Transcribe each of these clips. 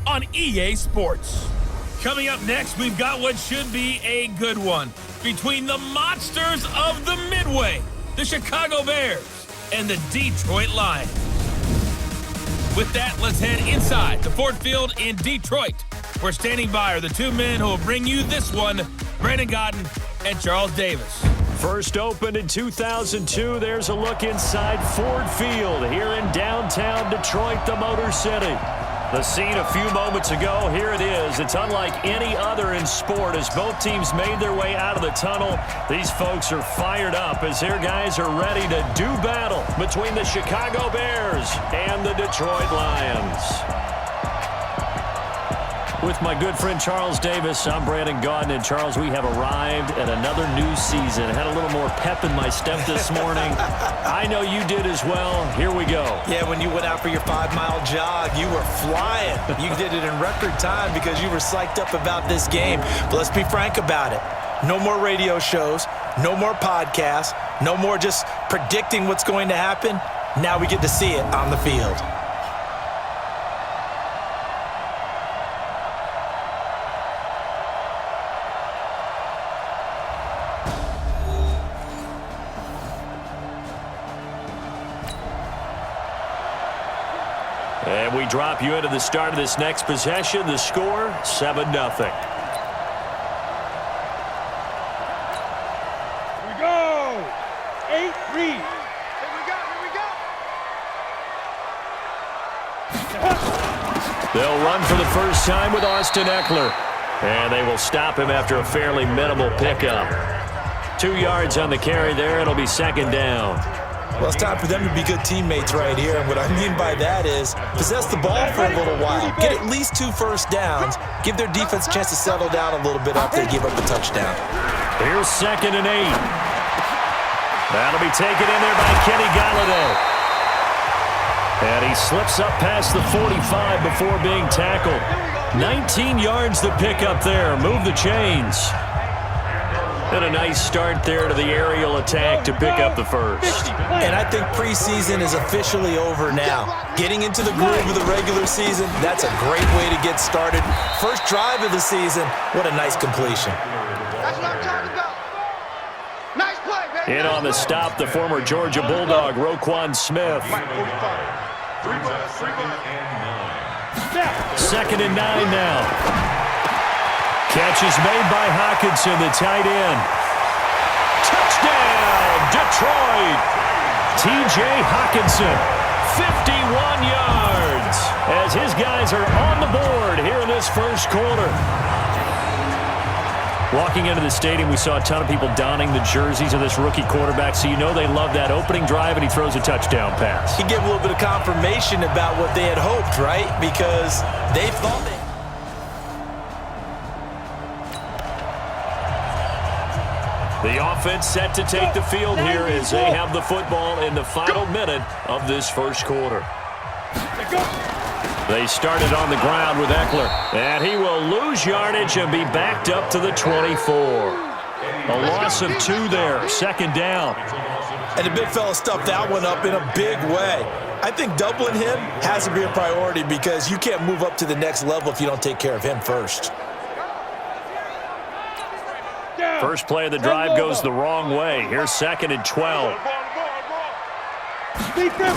on EA Sports. Coming up next, we've got what should be a good one between the monsters of the Midway, the Chicago Bears, and the Detroit Lions. With that, let's head inside the Ford Field in Detroit. We're standing by are the two men who will bring you this one, Brandon Godden and Charles Davis. First opened in 2002, there's a look inside Ford Field here in downtown Detroit, the Motor City. The scene a few moments ago, here it is. It's unlike any other in sport as both teams made their way out of the tunnel. These folks are fired up as their guys are ready to do battle between the Chicago Bears and the Detroit Lions. With my good friend Charles Davis, I'm Brandon Godden. And Charles, we have arrived at another new season. I had a little more pep in my step this morning. I know you did as well. Here we go. Yeah, when you went out for your 5-mile jog, you were flying. You did it in record time because you were psyched up about this game. But let's be frank about it. No more radio shows, no more podcasts, no more just predicting what's going to happen. Now we get to see it on the field. And we drop you into the start of this next possession. The score, 7-0. Here we go. 8-3. Here we go. They'll run for the first time with Austin Eckler. And they will stop him after a fairly minimal pickup. 2 yards on the carry there. It'll be second down. Well, it's time for them to be good teammates right here. And what I mean by that is possess the ball for a little while. Get at least 2 first downs. Give their defense a chance to settle down a little bit after they give up a touchdown. Here's 2nd and 8. That'll be taken in there by Kenny Golladay. And he slips up past the 45 before being tackled. 19 yards to pick up there. Move the chains. And a nice start there to the aerial attack to pick up the first. And I think preseason is officially over now. Getting into the groove of the regular season, that's a great way to get started. First drive of the season, what a nice completion. That's what I'm talking about. Nice play, baby. In on the stop, the former Georgia Bulldog, Roquan Smith. 2nd and 9 now. Catch is made by Hockenson, the tight end. Touchdown, Detroit! T.J. Hockenson, 51 yards, as his guys are on the board here in this first quarter. Walking into the stadium, we saw a ton of people donning the jerseys of this rookie quarterback, so you know they love that opening drive, and he throws a touchdown pass. He gave a little bit of confirmation about what they had hoped, right? Because they thought they... The offense set to take the field here as they have the football in the final minute of this first quarter. They started on the ground with Eckler, and he will lose yardage and be backed up to the 24. A loss of 2 there, 2nd down. And the big fella stuffed that one up in a big way. I think doubling him has to be a priority because you can't move up to the next level if you don't take care of him first. First play of the drive goes the wrong way. Here's 2nd and 12.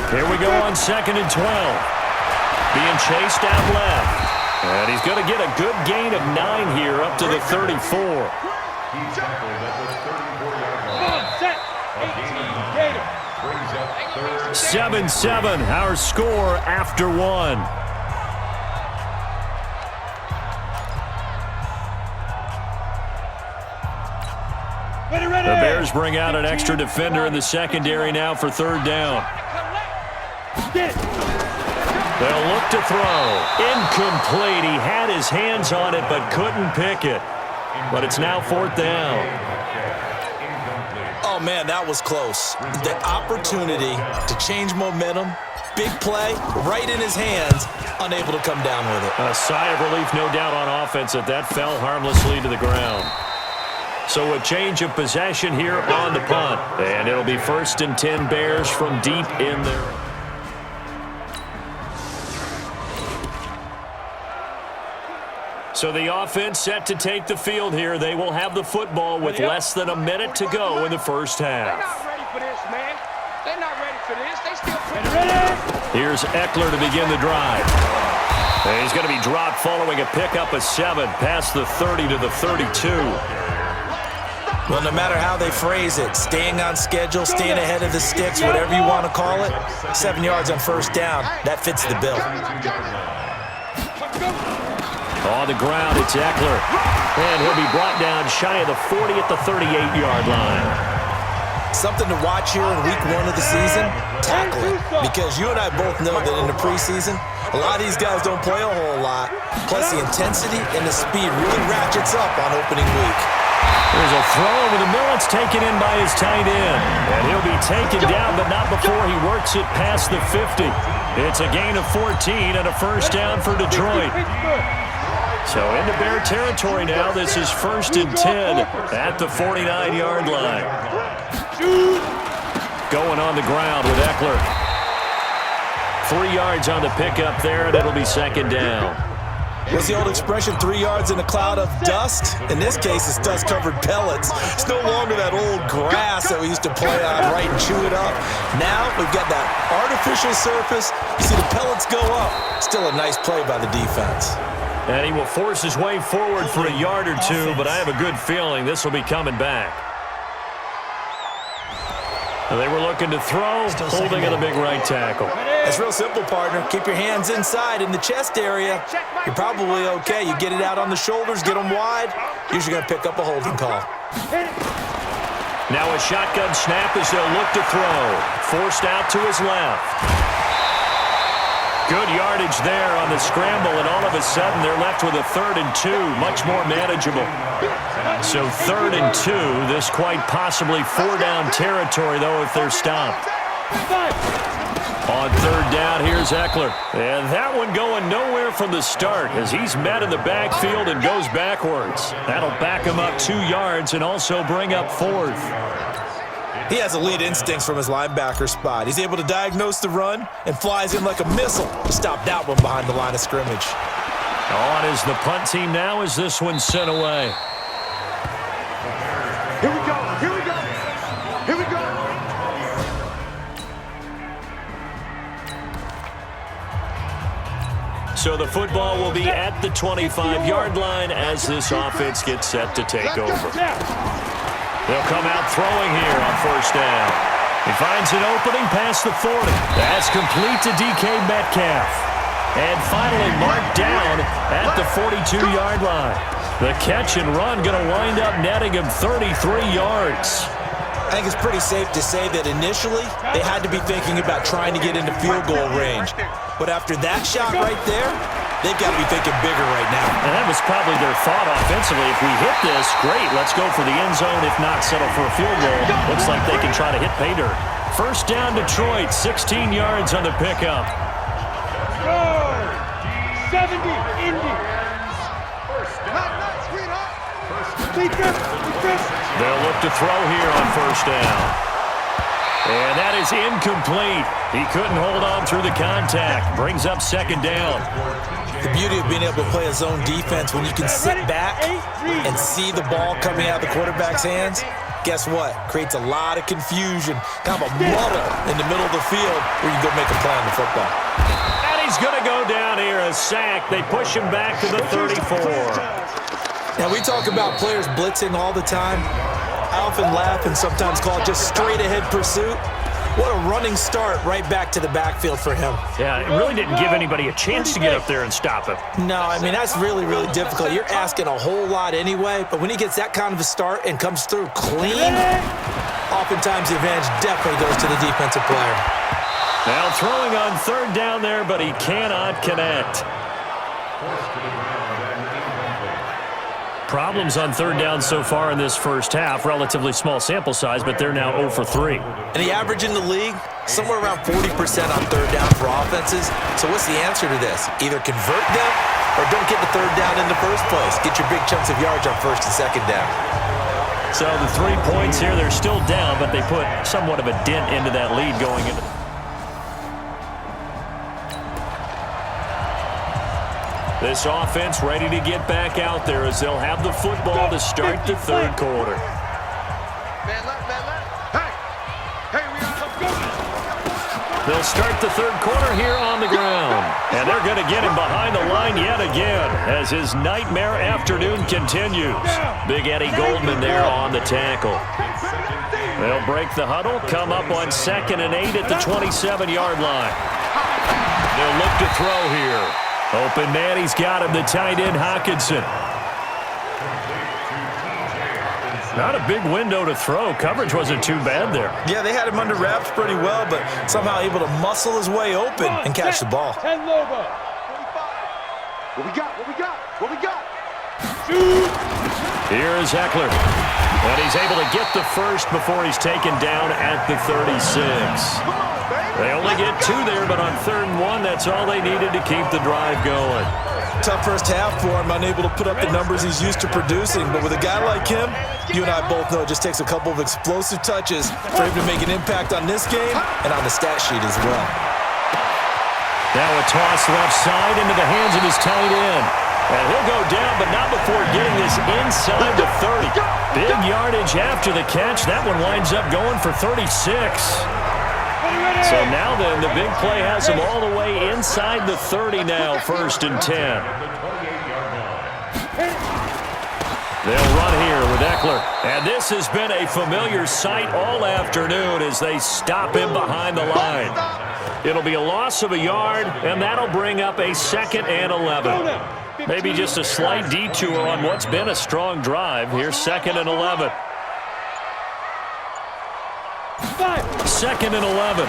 Here we go on 2nd and 12. Being chased out left. And he's going to get a good gain of 9 here up to the 34. 7-7, our score after 1. The Bears bring out an extra defender in the secondary now for 3rd down. They'll look to throw. Incomplete. He had his hands on it but couldn't pick it. But it's now 4th down. Oh, man, that was close. The opportunity to change momentum, big play, right in his hands, unable to come down with it. A sigh of relief, no doubt, on offense that fell harmlessly to the ground. So a change of possession here on the punt. And it'll be 1st and 10 Bears from deep in there. So the offense set to take the field here. They will have the football with less than a minute to go in the first half. They're not ready for this, man. They're not ready for this. They still pretty. Here's Eckler to begin the drive. And he's going to be dropped following a pickup of 7 past the 30 to the 32. Well, no matter how they phrase it, staying on schedule, staying ahead of the sticks, whatever you want to call it, 7 yards on first down, that fits the bill. On the ground, it's Eckler. And he'll be brought down shy of the 40 at the 38-yard line. Something to watch here in week 1 of the season, tackling. Because you and I both know that in the preseason, a lot of these guys don't play a whole lot. Plus, the intensity and the speed really ratchets up on opening week. There's a throw over the middle. It's taken in by his tight end. And he'll be taken down, but not before he works it past the 50. It's a gain of 14 and a first down for Detroit. So into Bear territory now. This is 1st and 10 at the 49-yard line. Going on the ground with Eckler. 3 yards on the pickup there, and it'll be 2nd down. What's the old expression, 3 yards in a cloud of dust? In this case, it's dust-covered pellets. It's no longer that old grass that we used to play on, right, and chew it up. Now we've got that artificial surface. You see the pellets go up. Still a nice play by the defense. And he will force his way forward for a yard or two, but I have a good feeling this will be coming back. And they were looking to throw, holding at a big right tackle. It's real simple, partner. Keep your hands inside in the chest area. You're probably okay. You get it out on the shoulders, get them wide. Usually going to pick up a holding call. Now a shotgun snap as they'll look to throw. Forced out to his left. Good yardage there on the scramble, and all of a sudden they're left with a 3rd and 2, much more manageable. So 3rd and 2, this quite possibly 4-down territory, though, if they're stopped. On 3rd down, here's Eckler. And that one going nowhere from the start as he's met in the backfield and goes backwards. That'll back him up 2 yards and also bring up 4th. He has elite instincts from his linebacker spot. He's able to diagnose the run and flies in like a missile to stop that one behind the line of scrimmage. On is the punt team now as this one's sent away. Here we go. Here we go. Here we go. So the football will be at the 25-yard line as this offense gets set to take over. They'll come out throwing here on 1st down. He finds an opening past the 40. That's complete to DK Metcalf. And finally marked down at the 42-yard line. The catch and run going to wind up netting him 33 yards. I think it's pretty safe to say that initially they had to be thinking about trying to get into field goal range. But after that shot right there, they've got to be thinking bigger right now. And that was probably their thought offensively. If we hit this, great, let's go for the end zone. If not, settle for a field goal. Looks like they can try to hit pay dirt. 1st down, Detroit, 16 yards on the pickup. 70, Indy. They'll look to throw here on 1st down. And that is incomplete. He couldn't hold on through the contact. Brings up 2nd down. The beauty of being able to play a zone defense when you can sit back and see the ball coming out of the quarterback's hands, guess what? Creates a lot of confusion, kind of a muddle in the middle of the field where you can go make a play on the football. And he's going to go down here, a sack. They push him back to the 34. Now, we talk about players blitzing all the time. I often laugh and sometimes call it just straight-ahead pursuit. What a running start right back to the backfield for him. Yeah, it really didn't give anybody a chance to get up there and stop him. No, I mean, that's really, really difficult. You're asking a whole lot anyway, but when he gets that kind of a start and comes through clean, oftentimes the advantage definitely goes to the defensive player. Now throwing on 3rd down there, but he cannot connect. Problems on 3rd down so far in this first half. Relatively small sample size, but they're now 0 for 3. And the average in the league, somewhere around 40% on 3rd down for offenses. So what's the answer to this? Either convert them or don't get the 3rd down in the first place. Get your big chunks of yards on 1st and 2nd down. So the 3 points here, they're still down, but they put somewhat of a dent into that lead going into. This offense ready to get back out there as they'll have the football to start the third quarter. They'll start the third quarter here on the ground. And they're going to get him behind the line yet again as his nightmare afternoon continues. Big Eddie Goldman there on the tackle. They'll break the huddle, come up on 2nd and 8 at the 27-yard line. They'll look to throw here. Open man, he's got him, the tight end Hawkinson. Not a big window to throw. Coverage wasn't too bad there. Yeah, they had him under wraps pretty well, but somehow able to muscle his way open and catch the ball. 10 Lobo. 25. What we got? What we got? What we got? Shoot! Here is Eckler. And he's able to get the first before he's taken down at the 36. They only get 2 there, but on 3rd and 1, that's all they needed to keep the drive going. Tough first half for him, unable to put up the numbers he's used to producing. But with a guy like him, you and I both know it just takes a couple of explosive touches for him to make an impact on this game and on the stat sheet as well. Now a toss left side into the hands of his tight end. And he'll go down, but not before getting this inside the 30. Big yardage after the catch. That one winds up going for 36. So now then, the big play has him all the way inside the 30 now, 1st and 10. They'll run here with Eckler. And this has been a familiar sight all afternoon as they stop him behind the line. It'll be a loss of a yard, and that'll bring up a 2nd and 11. Maybe just a slight detour on what's been a strong drive. Here's 2nd and 11. 2nd and 11.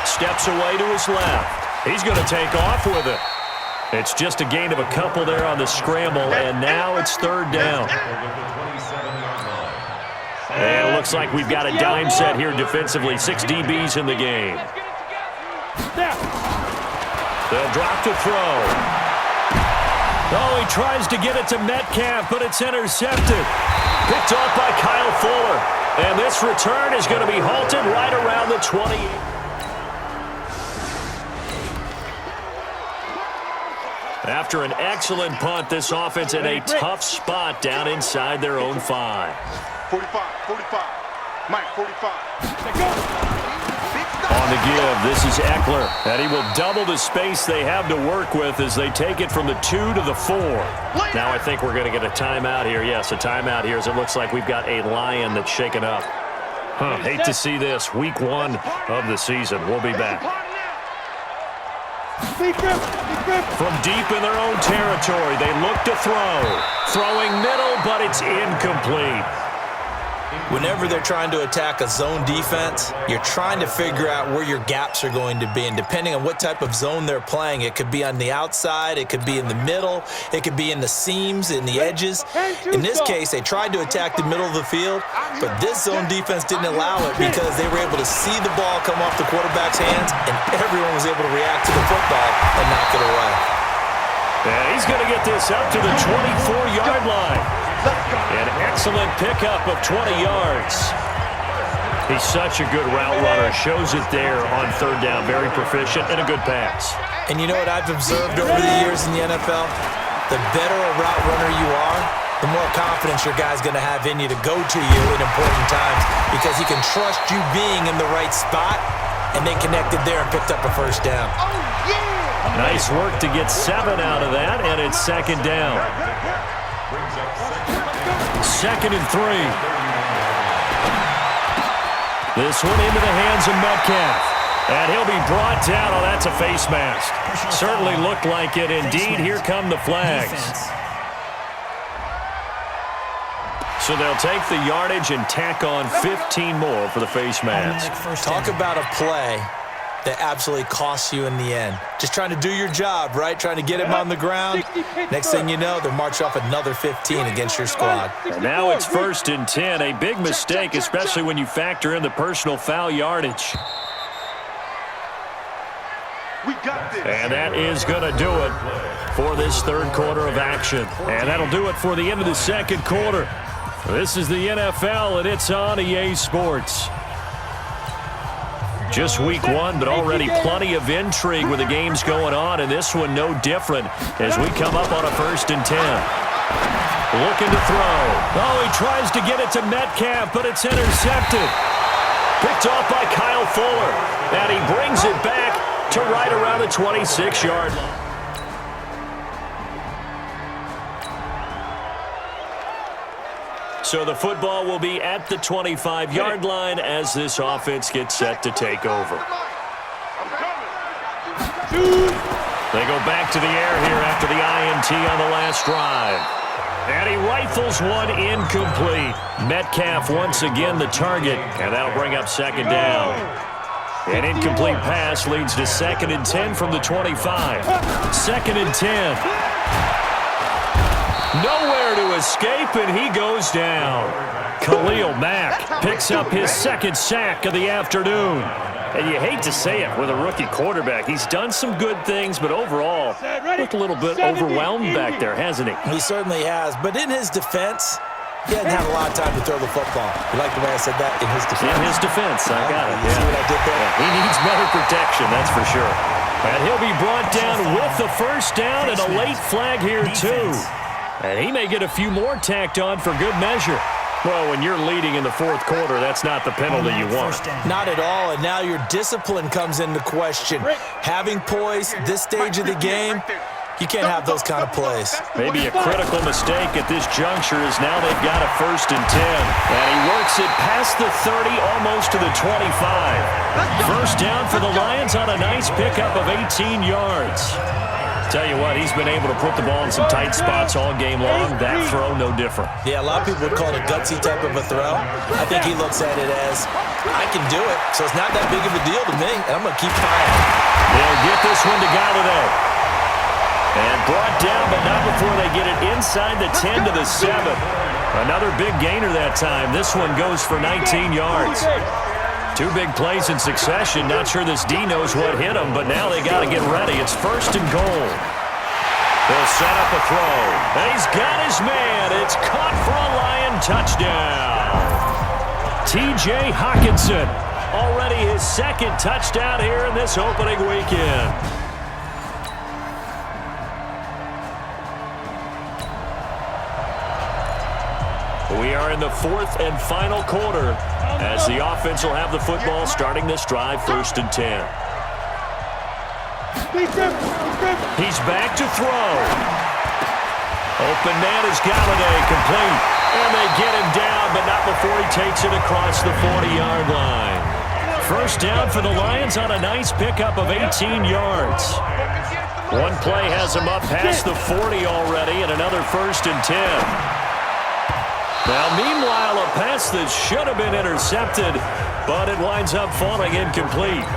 Steps away to his left. He's going to take off with it. It's just a gain of a couple there on the scramble, and now it's 3rd down. And it looks like we've got a dime set here defensively. 6 DBs in the game. They'll drop to throw. Oh, he tries to get it to Metcalf, but it's intercepted. Picked off by Kyle Fuller. And this return is going to be halted right around the 20. After an excellent punt, this offense in a tough spot down inside their own 5. 45, 45. Mike, 45. On the give, this is Eckler, and he will double the space they have to work with as they take it from the 2 to the 4. Now I think we're going to get a timeout here. Yes, a timeout here as it looks like we've got a Lion that's shaken up. Hate to see this. Week 1 of the season. We'll be back. From deep in their own territory, they look to throw. Throwing middle, but it's incomplete. Whenever they're trying to attack a zone defense, you're trying to figure out where your gaps are going to be. And depending on what type of zone they're playing, it could be on the outside, it could be in the middle, it could be in the seams, in the edges. In this case, they tried to attack the middle of the field, but this zone defense didn't allow it because they were able to see the ball come off the quarterback's hands, and everyone was able to react to the football and knock it away. And he's going to get this up to the 24-yard line. An excellent pickup of 20 yards. He's such a good route runner. Shows it there on 3rd down. Very proficient and a good pass. And you know what I've observed over the years in the NFL? The better a route runner you are, the more confidence your guy's going to have in you to go to you in important times because he can trust you being in the right spot, and they connected there and picked up a 1st down. Nice work to get 7 out of that, and it's 2nd down. 2nd and 3. This one into the hands of Metcalf. And he'll be brought down. Oh, that's a face mask. Certainly looked like it. Indeed, here come the flags. So they'll take the yardage and tack on 15 more for the face mask. Talk about a play that absolutely costs you in the end. Just trying to do your job, right? Trying to get him on the ground. Next thing you know, they'll march off another 15 against your squad. And now it's 1st and 10. A big mistake, especially when you factor in the personal foul yardage. And that is going to do it for this 3rd quarter of action. And that'll do it for the end of the 2nd quarter. This is the NFL, and it's on EA Sports. Just week one, but already plenty of intrigue with the games going on, and this one no different as we come up on a 1st and 10. Looking to throw. Oh, he tries to get it to Metcalf, but it's intercepted. Picked off by Kyle Fuller, and he brings it back to right around the 26-yard line. So the football will be at the 25-yard line as this offense gets set to take over. They go back to the air here after the INT on the last drive. And he rifles one incomplete. Metcalf once again the target, and that'll bring up 2nd down. An incomplete pass leads to 2nd and 10 from the 25. 2nd and 10. Nowhere to escape, and he goes down. Khalil Mack picks up his 2nd sack of the afternoon. And you hate to say it with a rookie quarterback. He's done some good things, but overall, looked a little bit overwhelmed back there, hasn't he? He certainly has, but in his defense, he hadn't had a lot of time to throw the football. You like the way I said that? In his defense? In his defense, I got it. You see what I did there? Yeah, he needs better protection, that's for sure. And he'll be brought down with the 1st down and a late flag here, too. And he may get a few more tacked on for good measure. Well, when you're leading in the 4th quarter, that's not the penalty you want. Not at all, and now your discipline comes into question. Having poise this stage of the game, you can't have those kind of plays. Maybe a critical mistake at this juncture is now they've got a 1st and 10. And he works it past the 30, almost to the 25. 1st down for the Lions on a nice pickup of 18 yards. Tell you what, he's been able to put the ball in some tight spots all game long. That throw, no different. Yeah, a lot of people would call it a gutsy type of a throw. I think he looks at it as, I can do it, so it's not that big of a deal to me, and I'm going to keep firing. They'll get this one to Galladay. And brought down, but not before they get it inside the 10 to the 7. Another big gainer that time. This one goes for 19 yards. 2 big plays in succession. Not sure this D knows what hit him, but now they got to get ready. It's 1st and goal. They'll set up a throw. And he's got his man. It's caught for a Lion touchdown. T.J. Hockenson, already his 2nd touchdown here in this opening weekend. We are in the 4th and final quarter as the offense will have the football starting this drive, 1st and 10. He's back to throw. Open man is Galladay, complete. And they get him down, but not before he takes it across the 40-yard line. 1st down for the Lions on a nice pickup of 18 yards. One play has him up past the 40 already, and another 1st and 10. Now, meanwhile, a pass that should have been intercepted, but it winds up falling incomplete.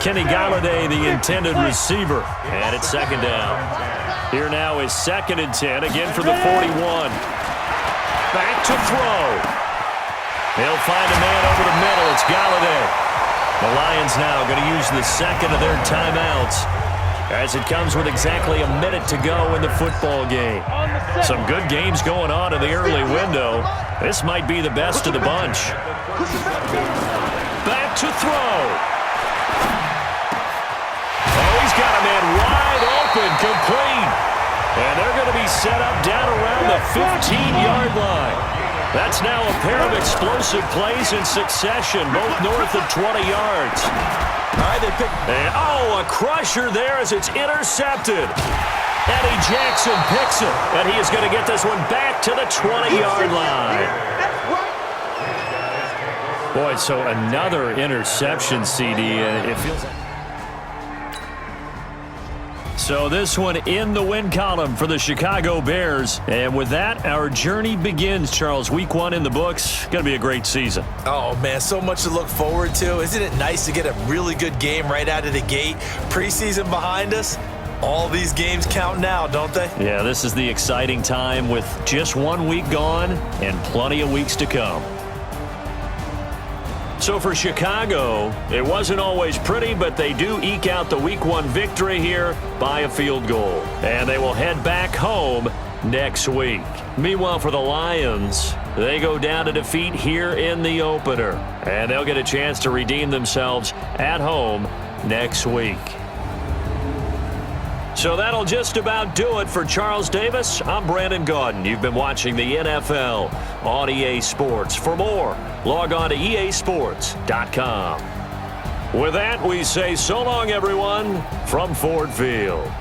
Kenny Galladay, the intended receiver, and it's 2nd down. Here now is 2nd and 10, again for the 41. Back to throw. They'll find a man over the middle. It's Galladay. The Lions now going to use the 2nd of their timeouts as it comes with exactly a minute to go in the football game. Some good games going on in the early window. This might be the best of the bunch. Back to throw. Oh, he's got a man wide open, complete. And they're going to be set up down around the 15-yard line. That's now a pair of explosive plays in succession, both north of 20 yards. All right, they pick. And, a crusher there as it's intercepted. Eddie Jackson picks it, and he is going to get this one back to the 20-yard line. Boy, so another interception, CD. It feels like... So this one in the win column for the Chicago Bears. And with that, our journey begins, Charles. Week 1 in the books. Going to be a great season. Oh, man, so much to look forward to. Isn't it nice to get a really good game right out of the gate? Preseason behind us. All these games count now, don't they? Yeah, this is the exciting time with just 1 week gone and plenty of weeks to come. So for Chicago, it wasn't always pretty, but they do eke out the Week 1 victory here by a field goal. And they will head back home next week. Meanwhile, for the Lions, They go down to defeat here in the opener, and they'll get a chance to redeem themselves at home next week. So that'll just about do it for Charles Davis. I'm Brandon Gaudin. You've been watching the NFL on EA Sports. For more, log on to easports.com. With that, we say so long, everyone, from Ford Field.